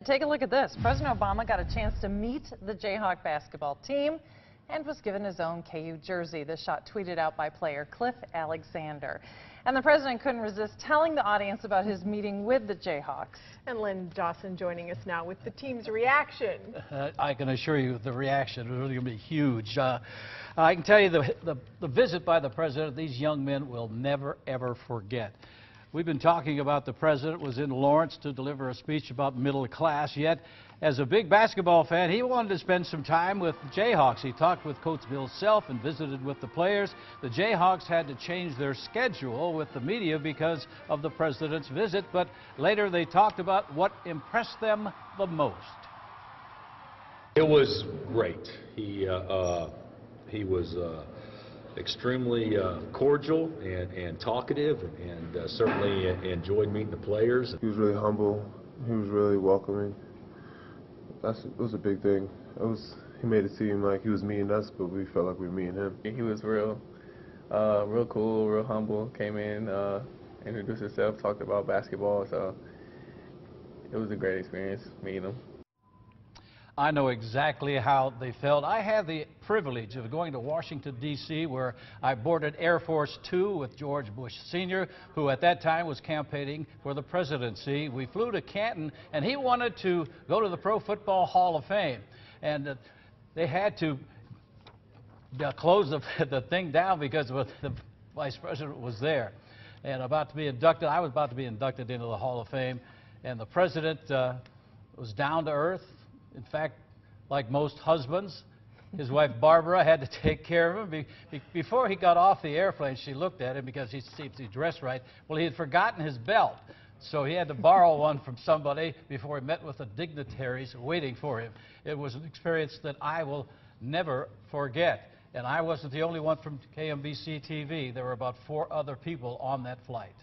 take a look at this. President Obama got a chance to meet the Jayhawk basketball team and was given his own KU jersey. This shot tweeted out by player Cliff Alexander. And the president couldn't resist telling the audience about his meeting with the Jayhawks. And Lynn Dawson joining us now with the team's reaction. I can assure you the reaction is really going to be huge. I can tell you the visit by the president, these young men will never, ever forget. We've been talking about the president was in Lawrence to deliver a speech about middle class, yet as a big basketball fan, he wanted to spend some time with the Jayhawks. He talked with Coach Bill Self and visited with the players. The Jayhawks had to change their schedule with the media because of the president's visit, but later they talked about what impressed them the most. It was great. He was extremely cordial and talkative, and certainly enjoyed meeting the players. He was really humble. He was really welcoming. It was a big thing. He made it seem like he was meeting us, but we felt like we were meeting him. He was real cool, real humble. Came in, introduced himself, talked about basketball. So it was a great experience meeting him. I know exactly how they felt. I had the privilege of going to Washington, D.C., where I boarded Air Force Two with George Bush Sr., who at that time was campaigning for the presidency. We flew to Canton, and he wanted to go to the Pro Football Hall of Fame. And they had to close the thing down because the vice president was there and about to be inducted. I was about to be inducted into the Hall of Fame, and the president was down to earth. In fact, like most husbands, his wife Barbara had to take care of him. Before he got off the airplane, she looked at him because he seemed to dress right. Well, he had forgotten his belt, so he had to borrow one from somebody before he met with the dignitaries waiting for him. It was an experience that I will never forget. And I wasn't the only one from KMBC TV. There were about 4 other people on that flight.